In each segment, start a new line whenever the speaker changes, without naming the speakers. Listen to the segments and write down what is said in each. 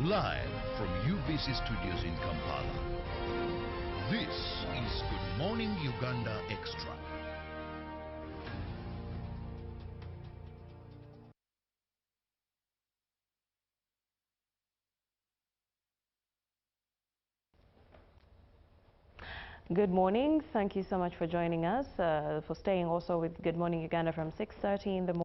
Live from UBC Studios in Kampala. This is Good Morning Uganda Extra.
Good morning. Thank you so much for joining us, for staying also with Good Morning Uganda from 6:30 in the morning.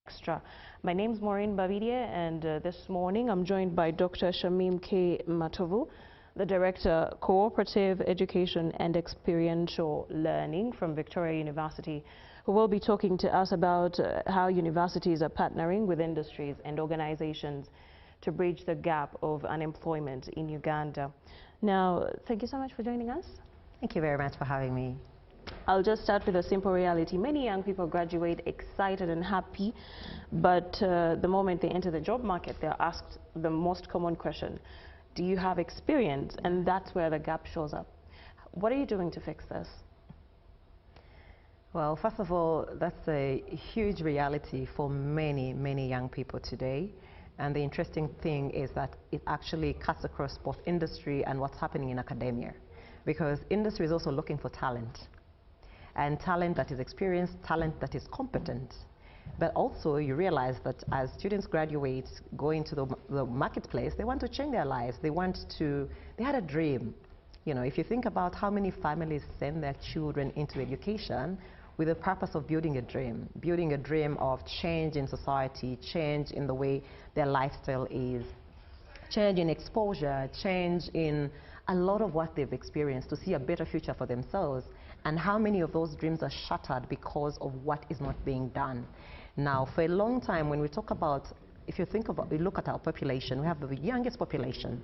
Extra. My name is Maureen Bavidie, and this morning I'm joined by Dr. Shamim K. Matovu, the Director, Cooperative Education and Experiential Learning from Victoria University, who will be talking to us about how universities are partnering with industries and organizations to bridge the gap of unemployment in Uganda. Now, thank you so much for joining us.
Thank you very much for having me.
I'll just start with a simple reality. Many young people graduate excited and happy, but the moment they enter the job market, they're asked the most common question: do you have experience? And that's where the gap shows up. What are you doing to fix this?
Well, first of all, that's a huge reality for many, many young people today. And the interesting thing is that it actually cuts across both industry and what's happening in academia, because industry is also looking for talent, and talent that is experienced, talent that is competent. But also you realize that as students graduate, go into the marketplace, they want to change their lives. They had a dream. You know, if you think about how many families send their children into education with the purpose of building a dream of change in society, change in the way their lifestyle is, change in exposure, change in a lot of what they've experienced to see a better future for themselves. And how many of those dreams are shattered because of what is not being done. Now, for a long time, when we talk about, if you think about, we look at our population, we have the youngest population.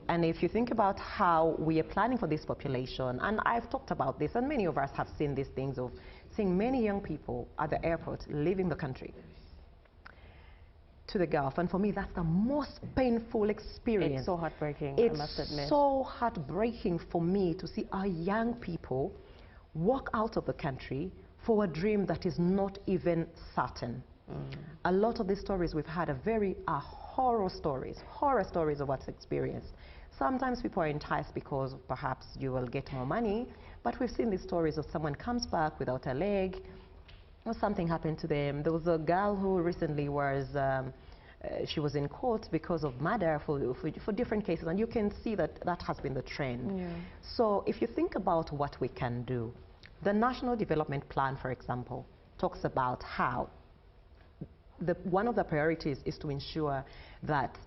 And if you think about how we are planning for this population, and I've talked about this, and many of us have seen these things of seeing many young people at the airport leaving the country to the Gulf. And for me, that's the most painful experience.
It's so heartbreaking,
I
must admit.
It's so heartbreaking for me to see our young people walk out of the country for a dream that is not even certain. A lot of these stories we've had are horror stories of what's experienced. Sometimes people are enticed because perhaps you will get more money, but we've seen these stories of someone comes back without a leg, or something happened to them. There was a girl who recently was, she was in court because of murder for different cases, and you can see that that has been the trend.
Yeah.
So if you think about what we can do, the National Development Plan, for example, talks about how one of the priorities is to ensure that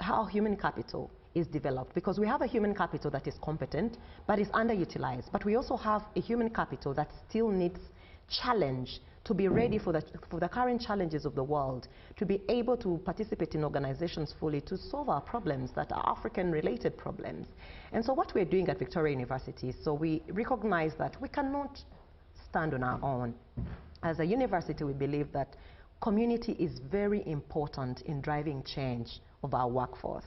how human capital is developed, because we have a human capital that is competent but is underutilized, but we also have a human capital that still needs challenge to be ready for the current challenges of the world, to be able to participate in organizations fully to solve our problems that are African-related problems. And so what we're doing at Victoria University, so we recognize that we cannot stand on our own. As a university, we believe that community is very important in driving change of our workforce.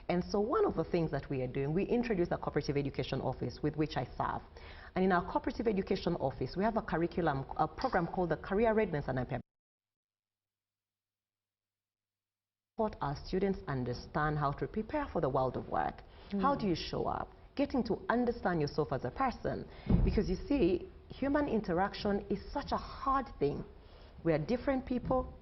And so one of the things that we are doing, we introduced a cooperative education office with which I serve. And in our cooperative education office, we have a program called the Career Readiness and Employment. Our students understand how to prepare for the world of work. How do you show up? Getting to understand yourself as a person. Because you see, human interaction is such a hard thing. We are different people,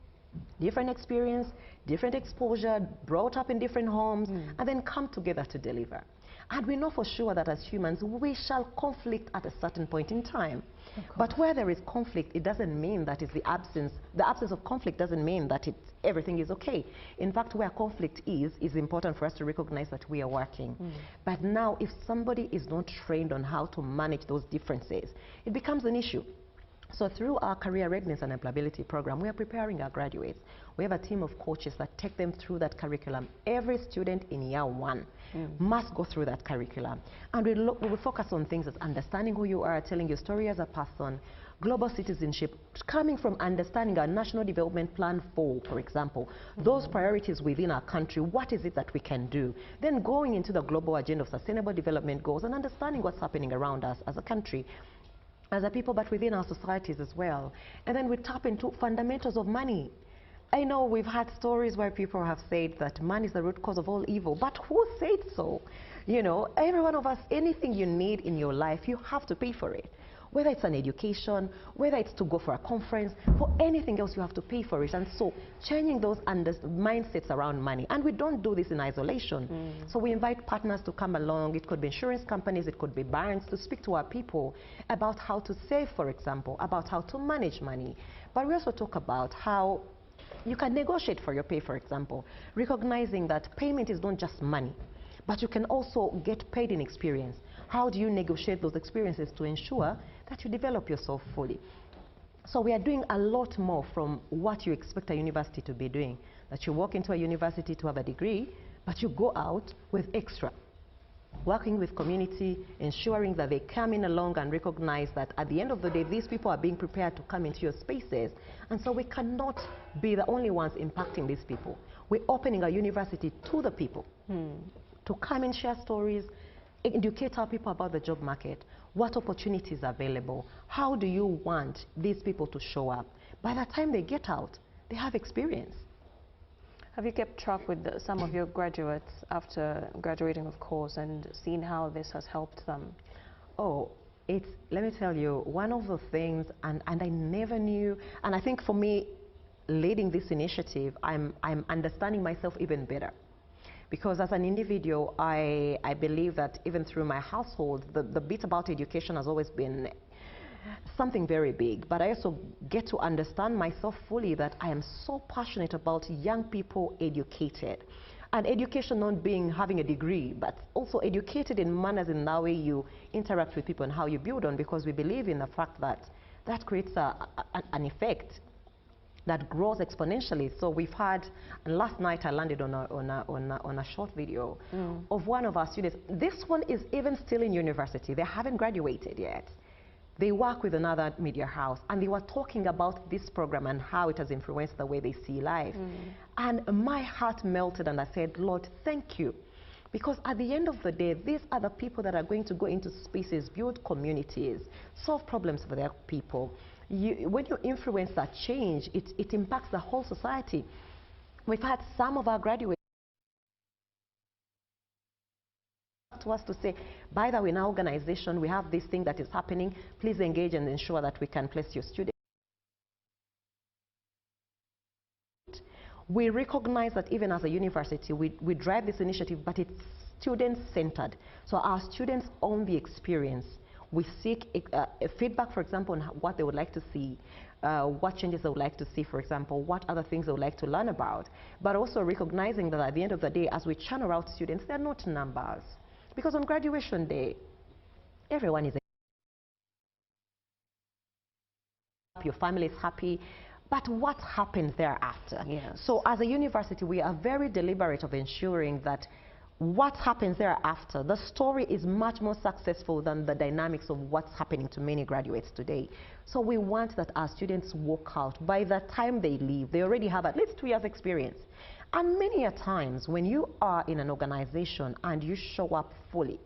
different experience, different exposure, brought up in different homes, and then come together to deliver. And we know for sure that as humans, we shall conflict at a certain point in time. But where there is conflict, it doesn't mean that it's the absence of conflict doesn't mean that everything is okay. In fact, where conflict is important for us to recognize that we are working. But now, if somebody is not trained on how to manage those differences, it becomes an issue. So through our Career Readiness and Employability program, we are preparing our graduates. We have a team of coaches that take them through that curriculum. Every student in year one must go through that curriculum. And we will focus on things as understanding who you are, telling your story as a person, global citizenship, coming from understanding our National Development Plan for example, those priorities within our country, what is it that we can do? Then going into the global agenda of sustainable development goals and understanding what's happening around us as a country, as a people, but within our societies as well. And then we tap into fundamentals of money. I know we've had stories where people have said that money is the root cause of all evil, but who said so? You know, every one of us, anything you need in your life, you have to pay for it. Whether it's an education, whether it's to go for a conference, for anything else, you have to pay for it. And so changing those mindsets around money. And we don't do this in isolation. So we invite partners to come along. It could be insurance companies, it could be banks, to speak to our people about how to save, for example, about how to manage money. But we also talk about how you can negotiate for your pay, for example, recognizing that payment is not just money, but you can also get paid in experience. How do you negotiate those experiences to ensure that you develop yourself fully? So we are doing a lot more from what you expect a university to be doing. That you walk into a university to have a degree, but you go out with extra. Working with community, ensuring that they come in along and recognize that at the end of the day, these people are being prepared to come into your spaces. And so we cannot be the only ones impacting these people. We're opening a university to the people to come and share stories, educate our people about the job market, what opportunities are available, how do you want these people to show up. By the time they get out, they have experience.
Have you kept track with some of your graduates after graduating, of course, and seen how this has helped them?
Oh, let me tell you, one of the things, and I never knew, and I think for me, leading this initiative, I'm understanding myself even better. Because as an individual, I believe that even through my household, the bit about education has always been something very big. But I also get to understand myself fully that I am so passionate about young people educated. And education not being having a degree, but also educated in manners in the way you interact with people and how you build on, because we believe in the fact that that creates an effect that grows exponentially. So we've had, and last night I landed on a short video of one of our students. This one is even still in university. They haven't graduated yet. They work with another media house, and they were talking about this program and how it has influenced the way they see life. And my heart melted, and I said, Lord, thank you. Because at the end of the day, these are the people that are going to go into spaces, build communities, solve problems for their people. When you influence that change, it impacts the whole society. We've had some of our graduates to us to say, by the way, in our organization, we have this thing that is happening. Please engage and ensure that we can place your students. We recognize that even as a university, we drive this initiative, but it's student-centered. So our students own the experience. We seek feedback, for example, on what they would like to see, what changes they would like to see, for example, what other things they would like to learn about, but also recognizing that at the end of the day, as we channel out students, they're not numbers. Because on graduation day, everyone is happy, your family is happy, but what happens thereafter?
Yes.
So as a university, we are very deliberate of ensuring that what happens thereafter, the story is much more successful than the dynamics of what's happening to many graduates today. So we want that our students walk out. By the time they leave, they already have at least 2 years experience. And many a times when you are in an organization and you show up fully,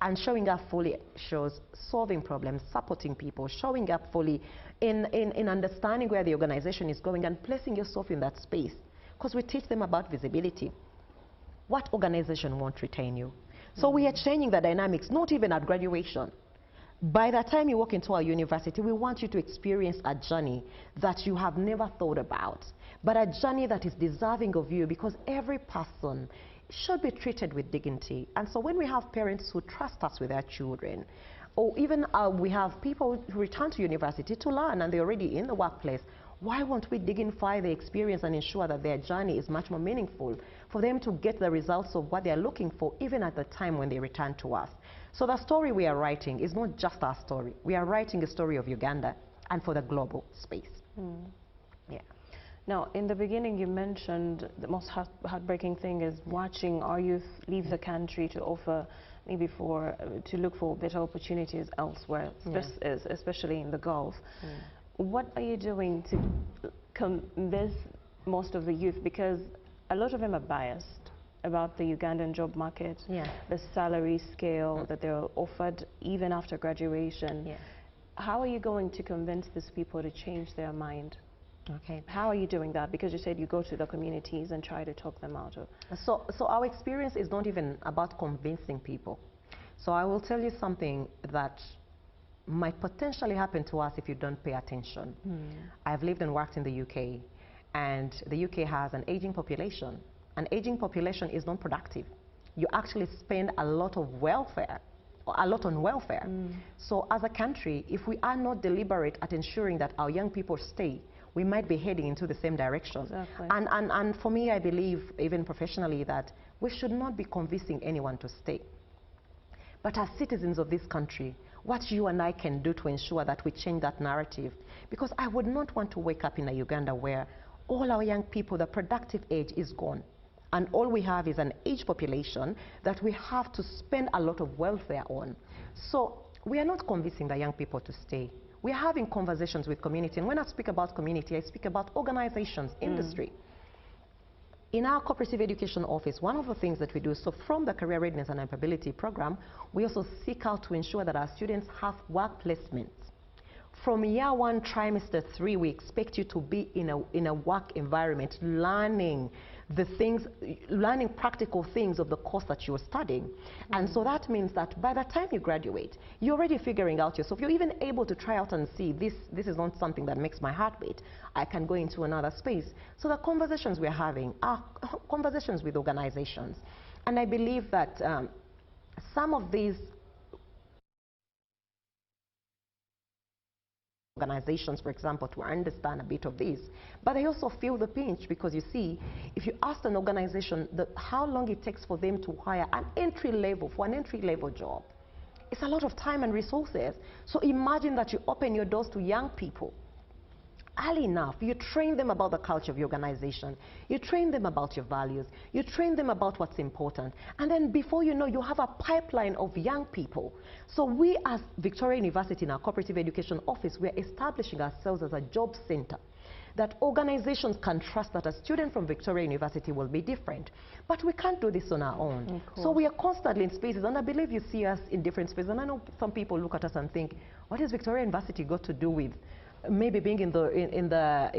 and showing up fully shows solving problems, supporting people, showing up fully in understanding where the organization is going and placing yourself in that space. Because we teach them about visibility. What organization won't retain you? So we are changing the dynamics, not even at graduation. By the time you walk into our university, we want you to experience a journey that you have never thought about, but a journey that is deserving of you, because every person should be treated with dignity. And so when we have parents who trust us with their children, or even we have people who return to university to learn and they're already in the workplace, why won't we dignify the experience and ensure that their journey is much more meaningful for them to get the results of what they're looking for, even at the time when they return to us? So the story we are writing is not just our story. We are writing a story of Uganda and for the global space. Yeah.
Now, in the beginning, you mentioned the most heartbreaking thing is watching our youth leave the country to offer, maybe to look for better opportunities elsewhere, especially in the Gulf. What are you doing to convince most of the youth? Because a lot of them are biased about the Ugandan job market, the salary scale that they're offered even after graduation. How are you going to convince these people to change their mind?
Okay.
How are you doing that? Because you said you go to the communities and try to talk them out of.
So our experience is not even about convincing people. So I will tell you something that might potentially happen to us if you don't pay attention. I've lived and worked in the UK, and the UK has an aging population. An aging population is non-productive. You actually spend a lot on welfare. So as a country, if we are not deliberate at ensuring that our young people stay, we might be heading into the same direction.
Exactly.
And for me, I believe, even professionally, that we should not be convincing anyone to stay. But as citizens of this country, what you and I can do to ensure that we change that narrative. Because I would not want to wake up in a Uganda where all our young people, the productive age is gone. And all we have is an aged population that we have to spend a lot of welfare on. So we are not convincing the young people to stay. We are having conversations with community. And when I speak about community, I speak about organizations, industry. In our cooperative education office, one of the things that we do, so from the Career Readiness and Employability program, we also seek out to ensure that our students have work placements. From year 1, trimester 3, we expect you to be in a work environment, learning the things, learning practical things of the course that you're studying. And so that means that by the time you graduate, you're already figuring out yourself. You're even able to try out and see, this is not something that makes my heart beat. I can go into another space. So the conversations we're having are conversations with organizations. And I believe that some of these organizations, for example, to understand a bit of this, but they also feel the pinch, because you see, if you ask an organization how long it takes for them to hire an entry level job, it's a lot of time and resources. So imagine that you open your doors to young people early enough. You train them about the culture of your organization. You train them about your values. You train them about what's important. And then before you know, you have a pipeline of young people. So we as Victoria University in our cooperative education office, we're establishing ourselves as a job center that organizations can trust that a student from Victoria University will be different. But we can't do this on our own. So we are constantly in spaces, and I believe you see us in different spaces. And I know some people look at us and think, what has Victoria University got to do with maybe being in the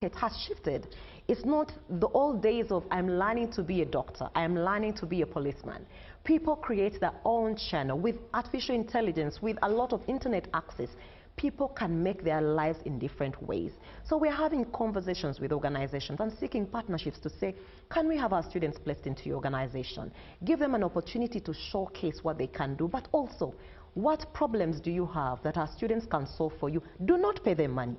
it has shifted. It's not the old days of I'm learning to be a doctor, I'm learning to be a policeman. People create their own channel with artificial intelligence, with a lot of internet access. People can make their lives in different ways. So we're having conversations with organizations and seeking partnerships to say, can we have our students placed into your organization? Give them an opportunity to showcase what they can do, but also, what problems do you have that our students can solve for you? Do not pay them money.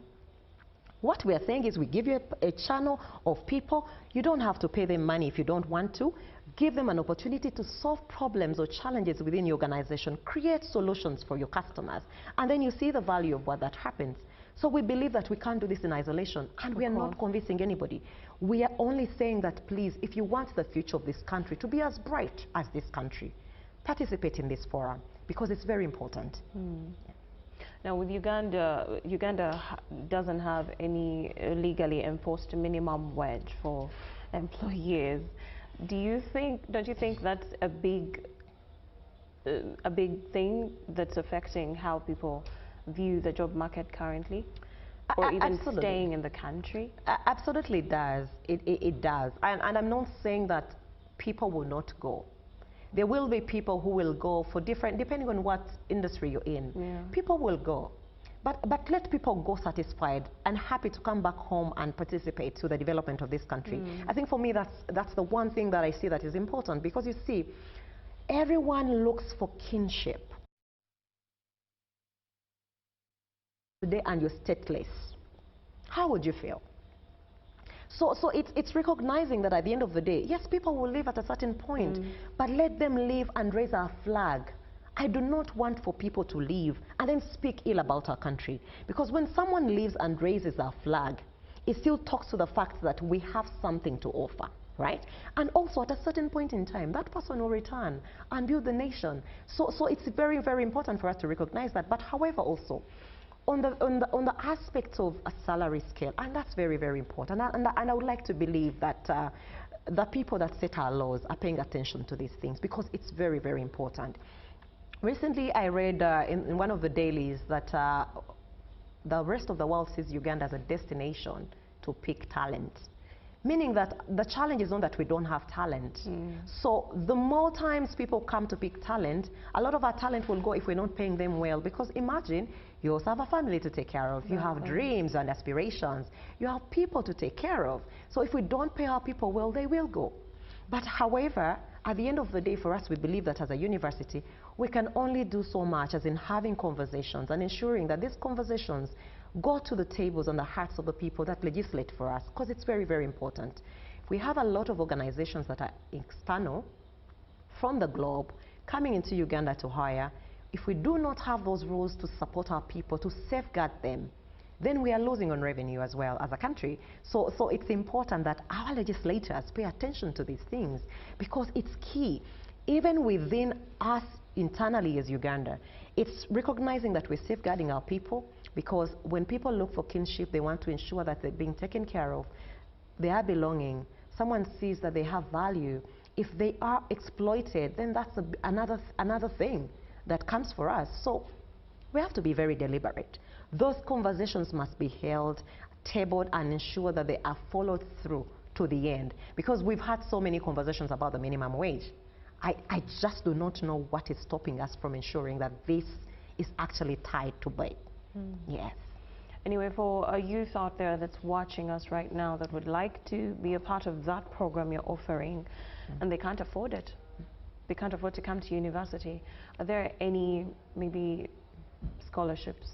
What we are saying is we give you a channel of people. You don't have to pay them money if you don't want to. Give them an opportunity to solve problems or challenges within your organization. Create solutions for your customers. And then you see the value of what that happens. So we believe that we can't do this in isolation. And we are not convincing anybody. We are only saying that, please, if you want the future of this country to be as bright as this country, participate in this forum, because it's very important.
Now with Uganda, Uganda doesn't have any legally enforced minimum wage for employees. Don't you think that's a big thing that's affecting how people view the job market currently? Or even staying in the country?
Absolutely it does. It does. And I'm not saying that people will not go. There will be people who will go for different, depending on what industry you're in. People will go. But let people go satisfied and happy to come back home and participate to the development of this country. I think for me that's the one thing that I see that is important, because you see, everyone looks for kinship. Today and you're stateless, how would you feel? So it's recognizing that at the end of the day, yes, people will leave at a certain point, but let them leave and raise our flag. I do not want for people to leave and then speak ill about our country. Because when someone leaves and raises our flag, it still talks to the fact that we have something to offer, right? And also at a certain point in time, that person will return and build the nation. So it's very, very important for us to recognize that. But however also, on the aspect of a salary scale, and that's very, very important. And I would like to believe that the people that set our laws are paying attention to these things, because it's very, very important. Recently, I read in one of the dailies that the rest of the world sees Uganda as a destination to pick talent. Meaning that the challenge is not that we don't have talent. So the more times people come to pick talent, a lot of our talent will go if we're not paying them well. Because imagine, you also have a family to take care of. You have dreams and aspirations. You have people to take care of. So if we don't pay our people well, they will go. But however, at the end of the day, for us, we believe that as a university, we can only do so much as in having conversations and ensuring that these conversations go to the tables and the hearts of the people that legislate for us, because it's very, very important. We have a lot of organizations that are external from the globe coming into Uganda to hire. If we do not have those rules to support our people, to safeguard them, then we are losing on revenue as well as a country. So it's important that our legislators pay attention to these things, because it's key. Even within us internally as Uganda, it's recognizing that we're safeguarding our people, because when people look for kinship, they want to ensure that they're being taken care of, they are belonging, someone sees that they have value. If they are exploited, then that's another thing that comes for us. So we have to be very deliberate. Those conversations must be held, tabled, and ensure that they are followed through to the end. Because we've had so many conversations about the minimum wage. I just do not know what is stopping us from ensuring that this is actually tied to pay. Yes.
Anyway, for a youth out there that's watching us right now that would like to be a part of that program you're offering, and they can't afford it, they can't afford to come to university, are there any maybe scholarships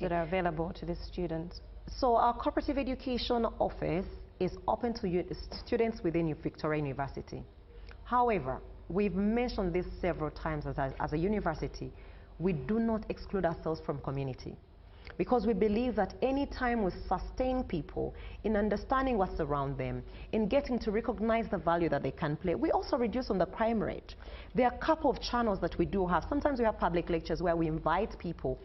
that are available to these students?
So our cooperative education office is open to students within Victoria University. However, we've mentioned this several times as a university, we do not exclude ourselves from community. Because we believe that any time we sustain people in understanding what's around them, in getting to recognize the value that they can play, we also reduce on the crime rate. There are a couple of channels that we do have. Sometimes we have public lectures where we invite people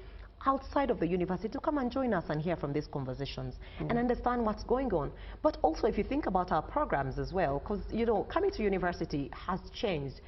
outside of the university to come and join us and hear from these conversations and understand what's going on. But also, if you think about our programs as well, because, you know, coming to university has changed.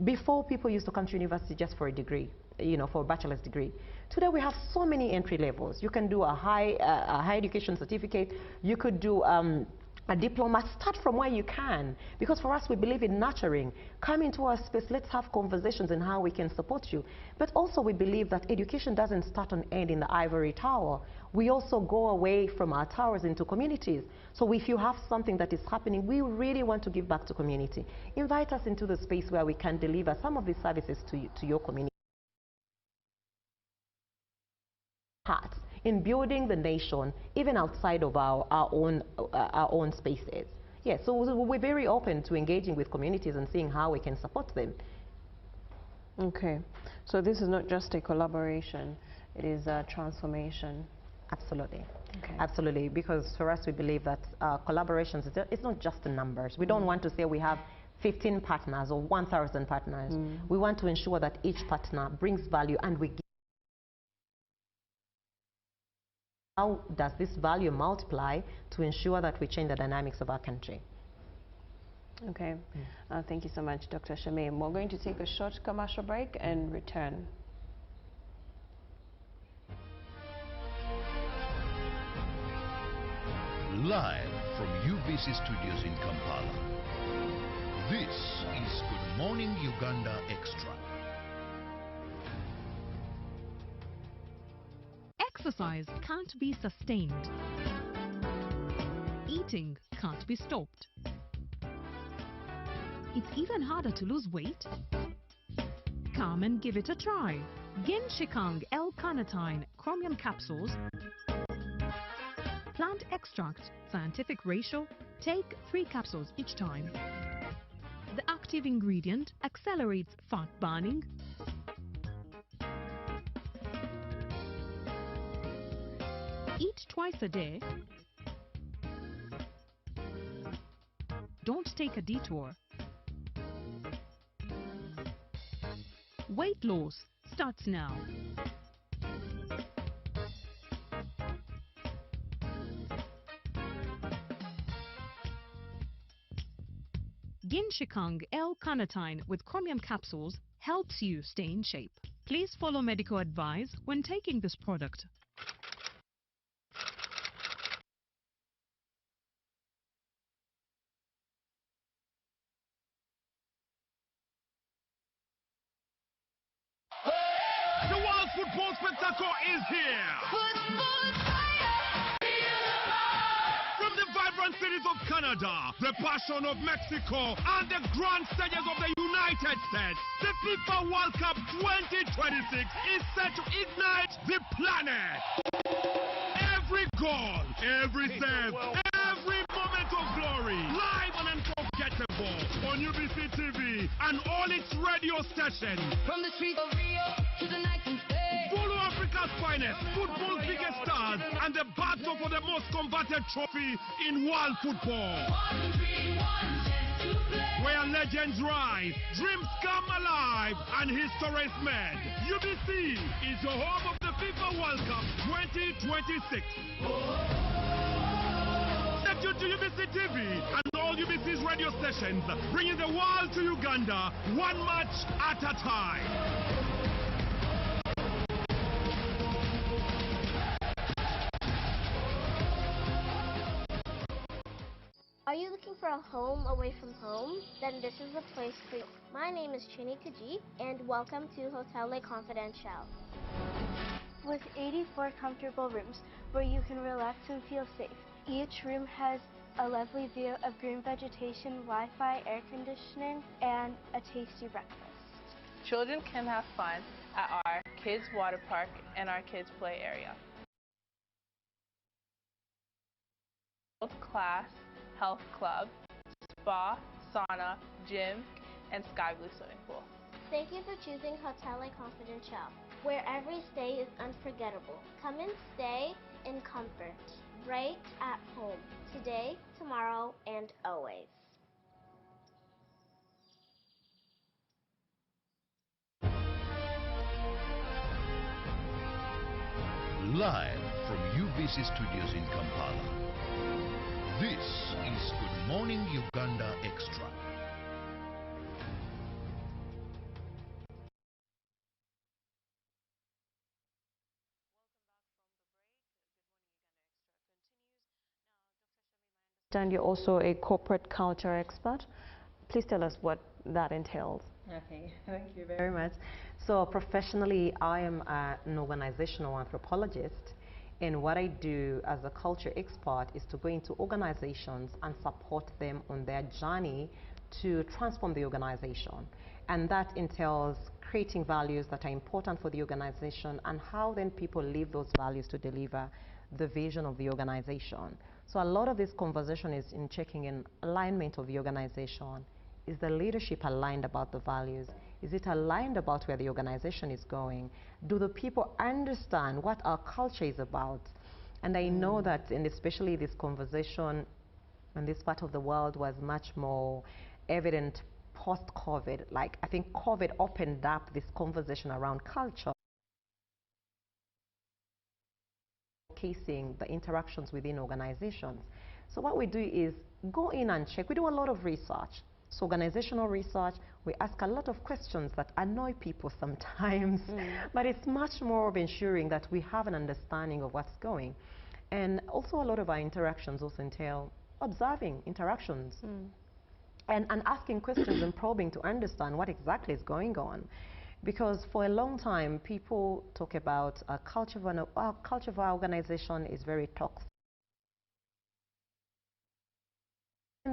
Before, people used to come to university just for a degree, you know, for a bachelor's degree. Today, we have so many entry levels. You can do a high education certificate. You could do a diploma. Start from where you can. Because for us, we believe in nurturing. Come into our space. Let's have conversations on how we can support you. But also, we believe that education doesn't start and end in the ivory tower. We also go away from our towers into communities. So if you have something that is happening, we really want to give back to community. Invite us into the space where we can deliver some of these services to your community. Part in building the nation, even outside of our own spaces. Yeah, so we're very open to engaging with communities and seeing how we can support them.
Okay, so this is not just a collaboration, it is a transformation.
Absolutely.
Okay.
Absolutely, because for us we believe that collaborations, it's not just the numbers. We don't want to say we have 15 partners or 1,000 partners. We want to ensure that each partner brings value, and we give. How does this value multiply to ensure that we change the dynamics of our country?
Okay, thank you so much, Dr. Shamim. We're going to take a short commercial break and return.
Live from UBC Studios in Kampala. This is Good Morning Uganda Extra.
Exercise can't be sustained. Eating can't be stopped. It's even harder to lose weight. Come and give it a try. Genshikang L-carnitine chromium capsules. Plant extract, scientific ratio. Take 3 capsules each time. The active ingredient accelerates fat burning, eat twice a day. Don't take a detour. Weight loss starts now. Genshikang L-carnitine with chromium capsules helps you stay in shape. Please follow medical advice when taking this product.
football spectacle is here. From the vibrant cities of Canada, the passion of Mexico, and the grand stages of the United States, the FIFA World Cup 2026 is set to ignite the planet. Every goal, every save, every moment of glory, live and unforgettable on UBC TV and all its radio stations.
From the streets of Rio to the night and day.
Follow Africa's finest, football's biggest stars, and the battle for the most converted trophy in world football.
1, 3, 1, just to play.
Where legends rise, dreams come alive, and history is made. UBC is the home of the FIFA World Cup 2026. Stay tuned to UBC TV and all UBC's radio stations, bringing the world to Uganda, one match at a time.
Are you looking for a home away from home? Then this is the place for you. My name is Chini Kaji, and welcome to Hotel Le Confidential. With 84 comfortable rooms where you can relax and feel safe. Each room has a lovely view of green vegetation, Wi-Fi, air conditioning, and a tasty breakfast.
Children can have fun at our kids' water park and our kids' play area. World-class health club, spa, sauna, gym, and sky blue swimming pool.
Thank you for choosing Hotel Le Confidential, where every stay is unforgettable. Come and stay in comfort, right at home, today, tomorrow, and always.
Live from UBC Studios in Kampala. This is Good Morning Uganda Extra.
And you're also a corporate culture expert. Please tell us what that entails.
Okay, thank you very much. So professionally, I am an organizational anthropologist, and what I do as a culture expert is to go into organizations and support them on their journey to transform the organization. And that entails creating values that are important for the organization and how then people live those values to deliver the vision of the organization. So a lot of this conversation is in checking in alignment of the organization. Is the leadership aligned about the values? Is it aligned about where the organization is going? Do the people understand what our culture is about? And I know that, and especially this conversation in this part of the world was much more evident post-COVID. Like, I think COVID opened up this conversation around culture, showcasing the interactions within organizations. So what we do is go in and check. We do a lot of research. So organizational research, we ask a lot of questions that annoy people sometimes, but it's much more of ensuring that we have an understanding of what's going. And also a lot of our interactions also entail observing interactions and asking questions and probing to understand what exactly is going on. Because for a long time, people talk about a culture of our organization is very toxic.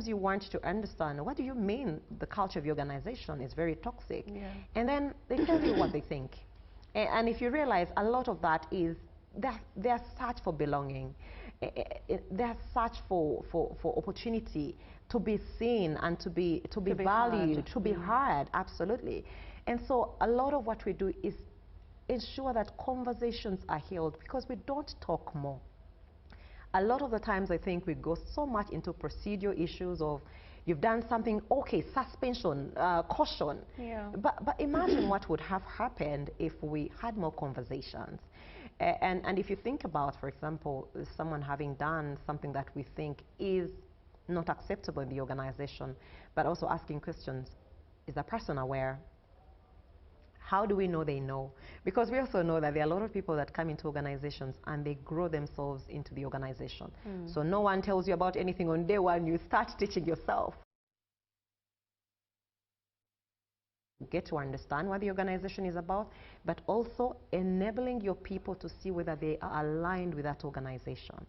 You want to understand, what do you mean the culture of your organization is very toxic? And then they tell you what they think. And if you realize, a lot of that is their search for belonging, their search for opportunity to be seen and to be valued, to be heard, absolutely. And so a lot of what we do is ensure that conversations are held, because we don't talk more. A lot of the times I think we go so much into procedural issues of, you've done something, okay, suspension, caution. But imagine what would have happened if we had more conversations. And if you think about, for example, someone having done something that we think is not acceptable in the organization, but also asking questions, is the person aware? How do we know they know? Because we also know that there are a lot of people that come into organizations and they grow themselves into the organization. So no one tells you about anything on day one, you start teaching yourself. get to understand what the organization is about, but also enabling your people to see whether they are aligned with that organization.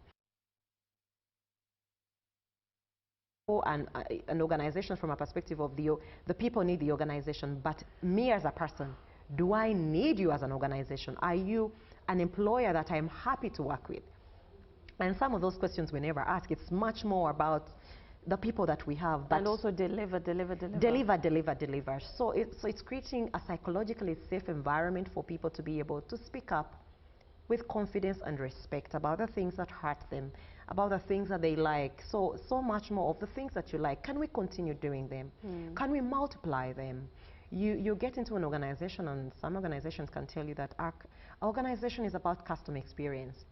And an organization from a perspective of the people need the organization, but me as a person, do I need you as an organization? Are you an employer that I'm happy to work with? And some of those questions we never ask. It's much more about the people that we have. But
and also deliver.
Deliver. So it's creating a psychologically safe environment for people to be able to speak up with confidence and respect about the things that hurt them, about the things that they like. So much more of the things that you like. Can we continue doing them? Can we multiply them? You get into an organization, and some organizations can tell you that our organization is about customer experience.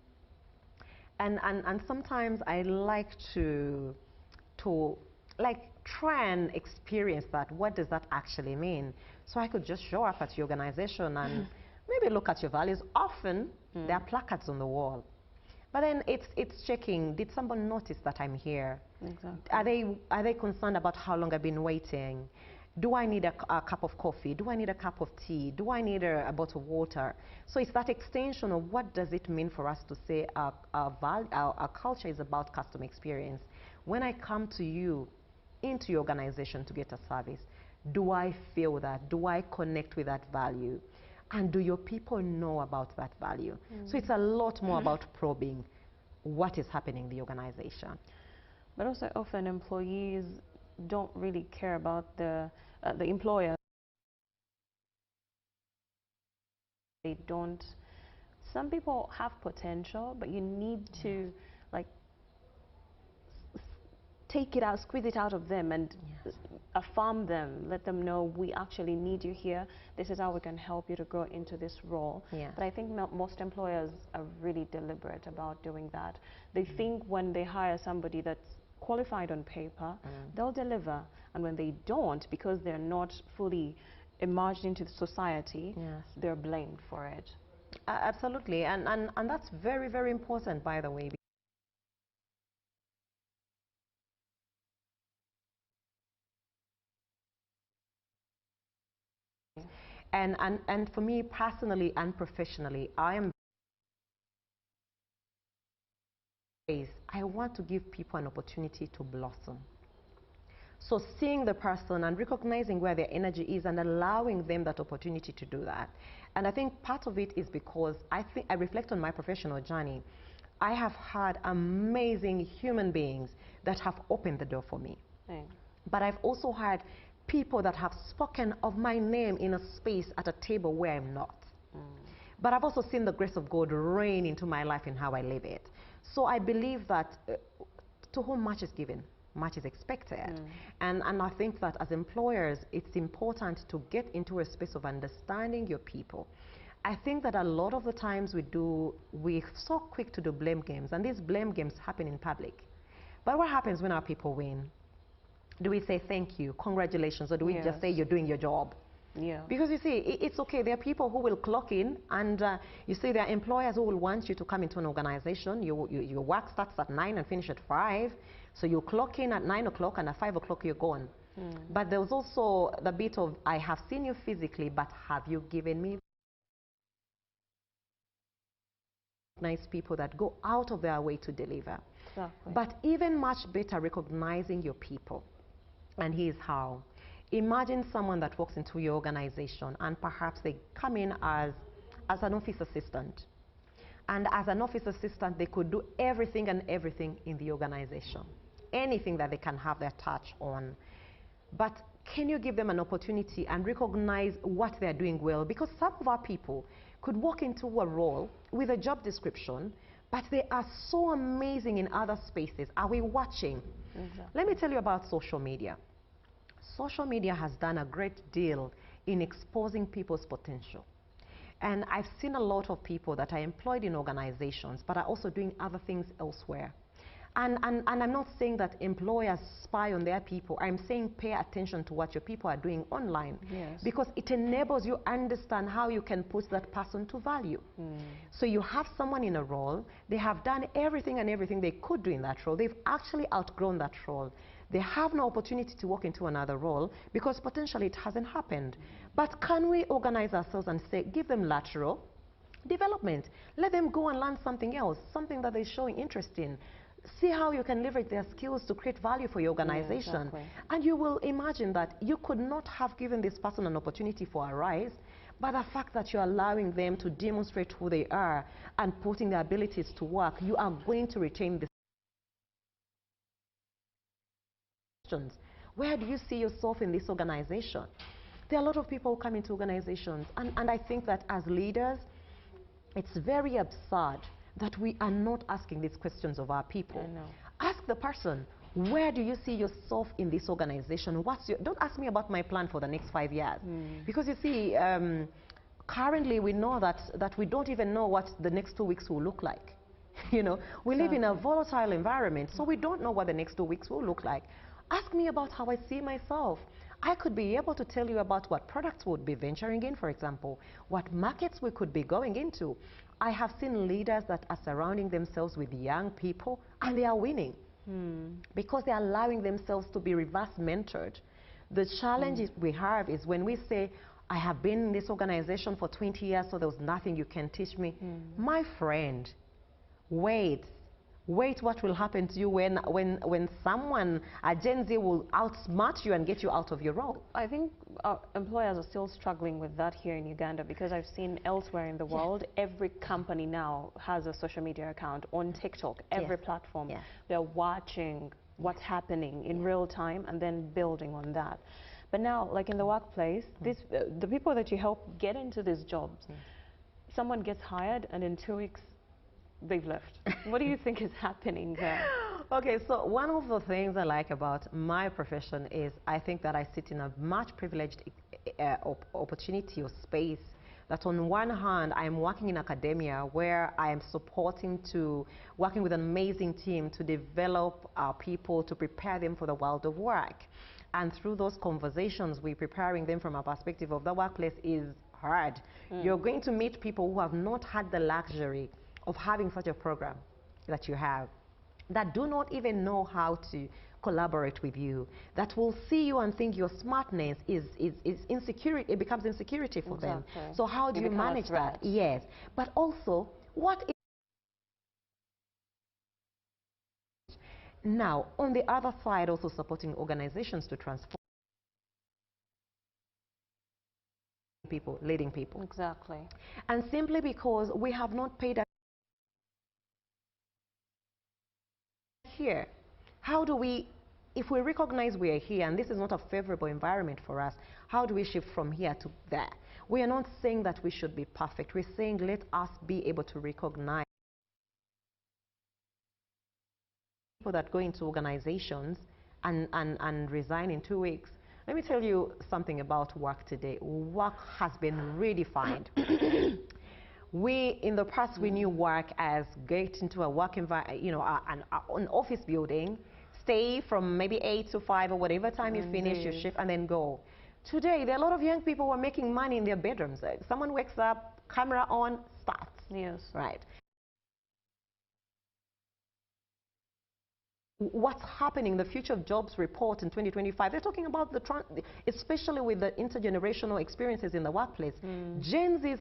And sometimes I like to like try and experience that. What does that actually mean? So I could just show up at your organization and maybe look at your values. Often there are placards on the wall, but then it's checking. Did someone notice that I'm here?
Exactly.
Are they concerned about how long I've been waiting? Do I need a cup of coffee? Do I need a cup of tea? Do I need a bottle of water? So it's that extension of what does it mean for us to say our culture is about customer experience. When I come to you into your organization to get a service, do I feel that? Do I connect with that value? And do your people know about that value? So it's a lot more about probing what is happening in the organization.
But also often employees don't really care about the employer. They don't. Some people have potential, but you need to like take it out, squeeze it out of them, and affirm them. Let them know we actually need you here. This is how we can help you to grow into this role. But I think most employers are really deliberate about doing that. They think when they hire somebody that's qualified on paper, they'll deliver, and when they don't, because they're not fully emerged into the society, they're blamed for it.
Absolutely, and that's very, very important, by the way. And for me personally and professionally, I want to give people an opportunity to blossom. So seeing the person and recognizing where their energy is and allowing them that opportunity to do that. And I think part of it is because I reflect on my professional journey. I have had amazing human beings that have opened the door for me. But I've also had people that have spoken of my name in a space at a table where I'm not. But I've also seen the grace of God reign into my life in how I live it. So I believe that to whom much is given, much is expected. And I think that as employers, it's important to get into a space of understanding your people. I think that a lot of the times we're so quick to do blame games, and these blame games happen in public. But what happens when our people win? Do we say thank you, congratulations, or do we just say you're doing your job? Because you see, it's okay. There are people who will clock in, and you see there are employers who will want you to come into an organization. Your work starts at 9 and finish at 5. So you clock in at 9 o'clock, and at 5 o'clock you're gone. But there was also the bit of, I have seen you physically, but have you given me nice people that go out of their way to deliver? But even much better, recognizing your people. And here's how. Imagine someone that walks into your organization and perhaps they come in as an office assistant. And as an office assistant, they could do everything and everything in the organization. Anything that they can have their touch on. But can you give them an opportunity and recognize what they're doing well? Because some of our people could walk into a role with a job description, but they are so amazing in other spaces. Are we watching? Let me tell you about social media. Social media has done a great deal in exposing people's potential. And I've seen a lot of people that are employed in organizations, but are also doing other things elsewhere. And I'm not saying that employers spy on their people. I'm saying pay attention to what your people are doing online.
Yes.
Because it enables you understand how you can put that person to value. So you have someone in a role, they have done everything and everything they could do in that role. They've actually outgrown that role. They have no opportunity to walk into another role because potentially it hasn't happened. But can we organize ourselves and say, give them lateral development. Let them go and learn something else, something that they're showing interest in. See how you can leverage their skills to create value for your organization.
Yeah, exactly.
And you will imagine that you could not have given this person an opportunity for a rise, but the fact that you're allowing them to demonstrate who they are and putting their abilities to work, you are going to retain this. Where do you see yourself in this organization? There are a lot of people who come into organizations, and I think that as leaders, it's very absurd that we are not asking these questions of our people.
I know.
Ask the person, where do you see yourself in this organization? Don't ask me about my plan for the next 5 years. Because you see, currently we know that we don't even know what the next 2 weeks will look like. You know, we live in a volatile environment, so we don't know what the next 2 weeks will look like. Ask me about how I see myself. I could be able to tell you about what products we would be venturing in, for example, what markets we could be going into. I have seen leaders that are surrounding themselves with young people and they are winning because they are allowing themselves to be reverse mentored. The challenge we have is when we say, I have been in this organization for 20 years, so there was nothing you can teach me. My friend, wait, what will happen to you when someone, a Gen Z, will outsmart you and get you out of your role?
I think employers are still struggling with that here in Uganda because I've seen elsewhere in the world, every company now has a social media account on TikTok, every platform. They're watching what's happening in real time and then building on that. But now, like in the workplace, the people that you help get into these jobs, someone gets hired and in 2 weeks, they've left. What do you think is happening there?
Okay, so one of the things I like about my profession is I think that I sit in a much privileged opportunity or space that on one hand, I'm working in academia where I am working with an amazing team to develop our people, to prepare them for the world of work. And through those conversations, we're preparing them from a perspective of the workplace is hard. You're going to meet people who have not had the luxury of having such a program that you have, that do not even know how to collaborate with you, that will see you and think your smartness is insecurity, it becomes insecurity for them. So how do you manage that? Yes, but also, what is now, on the other side, also supporting organizations to transform people, leading people.
Exactly.
And simply because we have not paid here. How do we, if we recognize we are here and this is not a favorable environment for us, how do we shift from here to there? We are not saying that we should be perfect. We're saying let us be able to recognize people that go into organizations and resign in 2 weeks. Let me tell you something about work today. Work has been redefined. We, in the past, we knew work as get into a work environment, you know, an office building, stay from maybe 8 to 5 or whatever time you finish your shift and then go. Today, there are a lot of young people who are making money in their bedrooms. Someone wakes up, camera on, starts.
Yes.
Right. What's happening, the Future of Jobs report in 2025, they're talking about especially with the intergenerational experiences in the workplace. Gen Z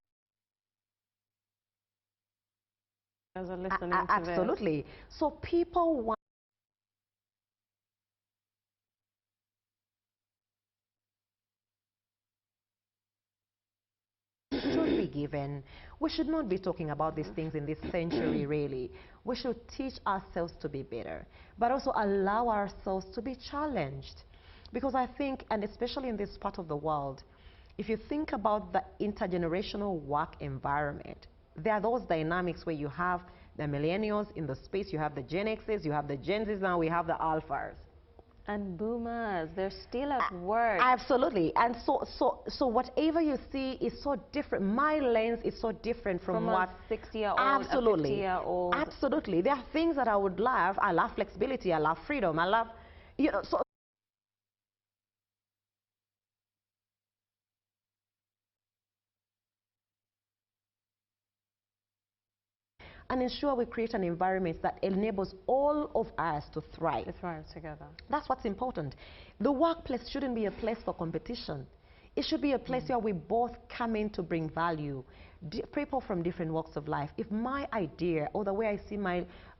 absolutely. So people want should be given. We should not be talking about these things in this century, really. We should teach ourselves to be better, but also allow ourselves to be challenged. Because I think, and especially in this part of the world, if you think about the intergenerational work environment, there are those dynamics where you have the millennials in the space, you have the Gen X's, you have the Gen Z's, now we have the alphas.
And boomers, they're still at work.
Absolutely. And so whatever you see is so different. My lens is so different from what
a 60-year-old,
absolutely,
a 50-year-old.
absolutely. There are things that I would love. I love flexibility. I love freedom. I love, you know, so. And ensure we create an environment that enables all of us to thrive.
To thrive together.
That's what's important. The workplace shouldn't be a place for competition. It should be a place where we both come in to bring value. People from different walks of life. If my idea or the way I see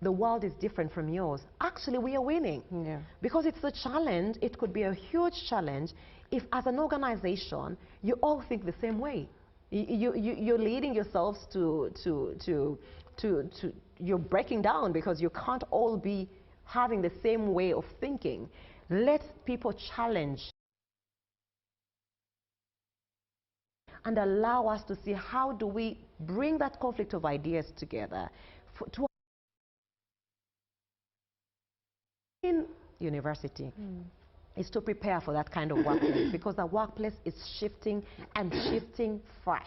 the world is different from yours, actually we are winning.
Yeah.
Because it's a challenge. It could be a huge challenge if as an organization you all think the same way. You're leading yourselves you're breaking down because you can't all be having the same way of thinking. Let people challenge and allow us to see how do we bring that conflict of ideas together in university is to prepare for that kind of workplace because the workplace is shifting and shifting fast.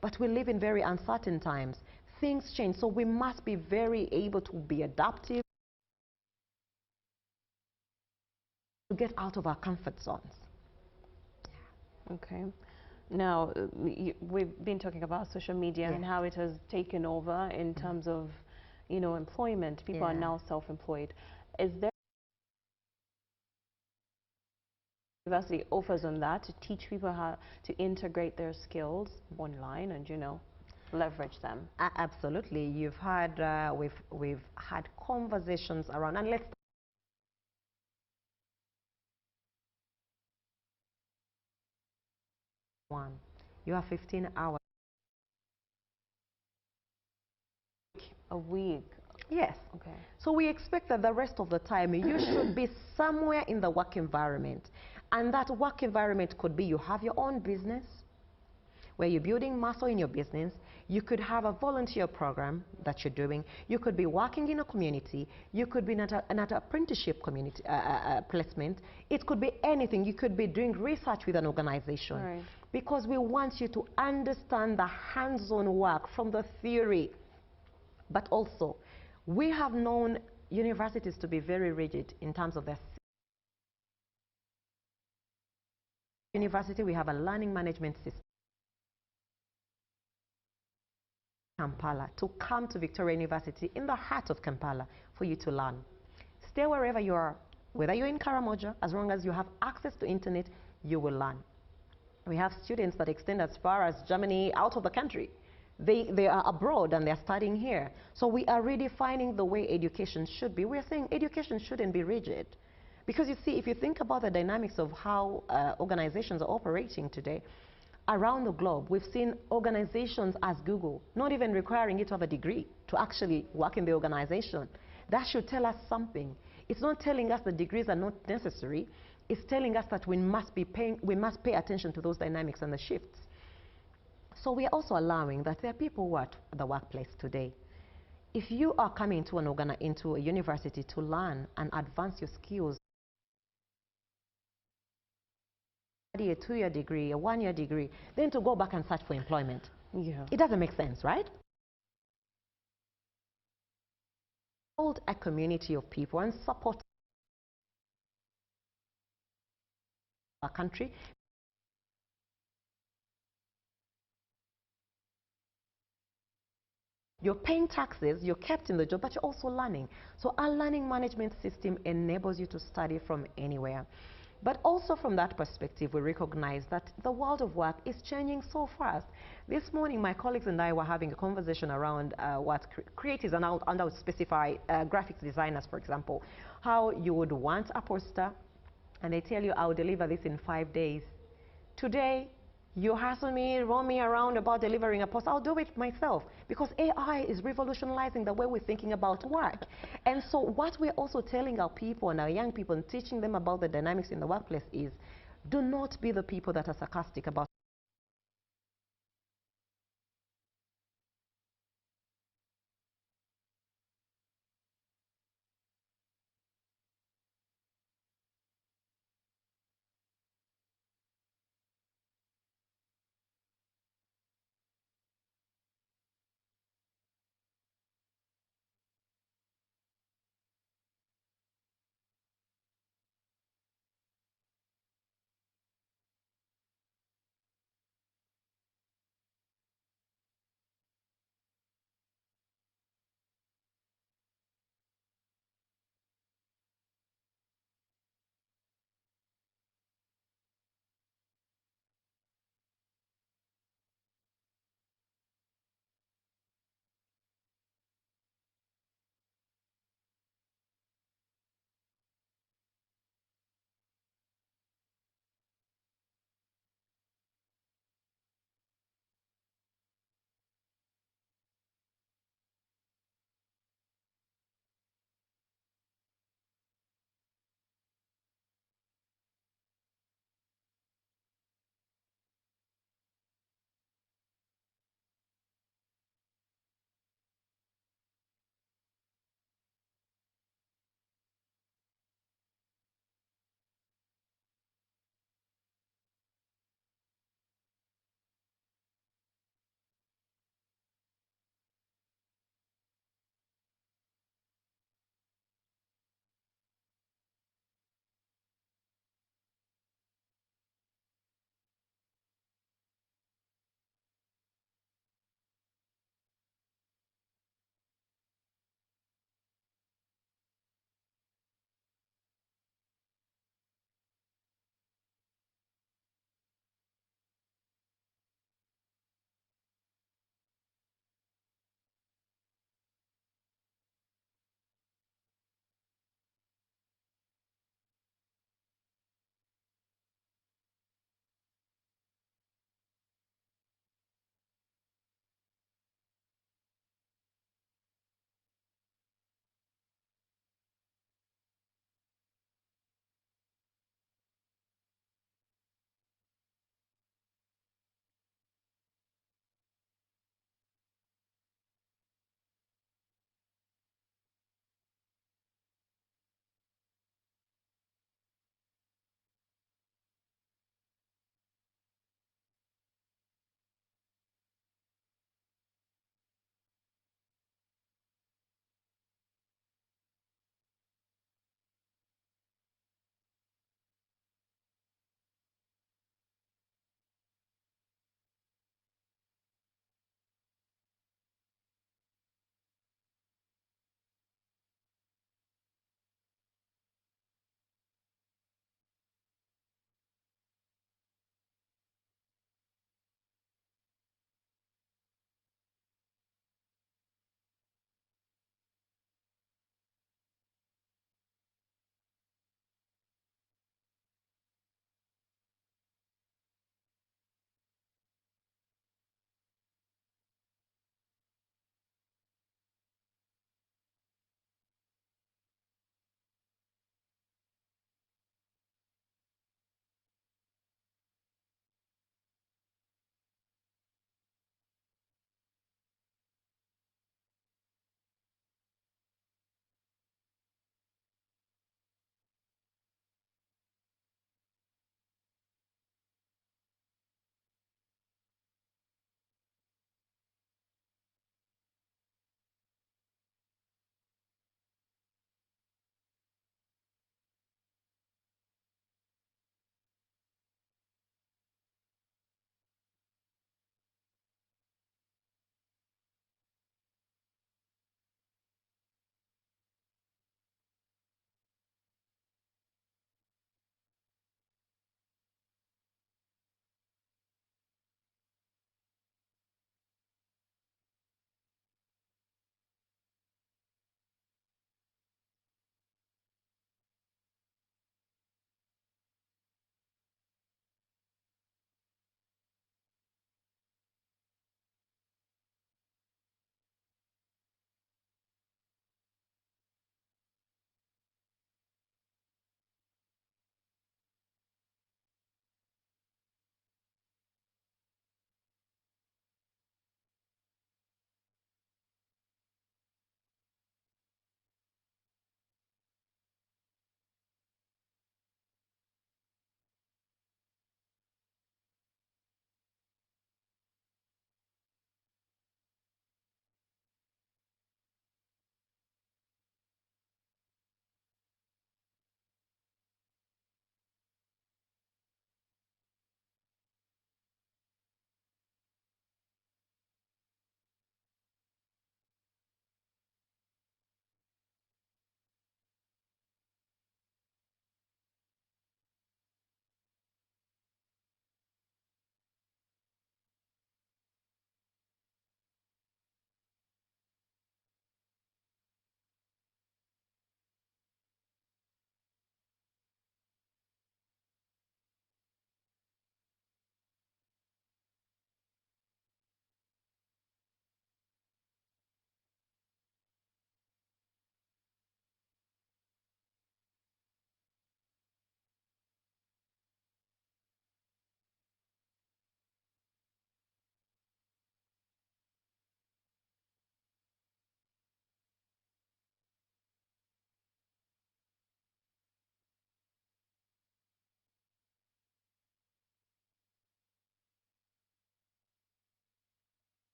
But we live in very uncertain times. Things change, so we must be very able to be adaptive, to get out of our comfort zones.
Okay. Now, we've been talking about social media and how it has taken over in terms of, you know, employment. People are now self-employed. Is there university offers on that to teach people how to integrate their skills online and, you know, leverage them?
Absolutely. You've had, we've had conversations around, and let's one. You have 15 hours.
A week?
Yes.
Okay.
So we expect that the rest of the time you should be somewhere in the work environment. And that work environment could be you have your own business, where you're building muscle in your business. You could have a volunteer program that you're doing. You could be working in a community. You could be in an apprenticeship community placement. It could be anything. You could be doing research with an organization.
Right.
Because we want you to understand the hands-on work from the theory. But also, we have known universities to be very rigid in terms of their university. We have a learning management system. Kampala, to come to Victoria University in the heart of Kampala for you to learn. Stay wherever you are, whether you're in Karamoja, as long as you have access to internet, you will learn. We have students that extend as far as Germany, out of the country. They are abroad and they're studying here. So we are redefining the way education should be. We're saying education shouldn't be rigid. Because you see, if you think about the dynamics of how organizations are operating today, around the globe, we've seen organizations as Google, not even requiring you to have a degree to actually work in the organization. That should tell us something. It's not telling us the degrees are not necessary. It's telling us that we must pay attention to those dynamics and the shifts. So we are also allowing that there are people who are at the workplace today. If you are coming into a university to learn and advance your skills, a 2-year degree, a 1-year degree, then to go back and search for employment.
Yeah.
It doesn't make sense, right? Build a community of people and support our country. You're paying taxes, you're kept in the job, but you're also learning. So our learning management system enables you to study from anywhere. But also from that perspective, we recognize that the world of work is changing so fast. This morning, my colleagues and I were having a conversation around what creatives, and I'll specify graphics designers, for example, how you would want a poster, and they tell you, I'll deliver this in 5 days. Today, you hassle me, roll me around about delivering a post, I'll do it myself, because AI is revolutionizing the way we're thinking about work. And so what we're also telling our people and our young people and teaching them about the dynamics in the workplace is, do not be the people that are sarcastic about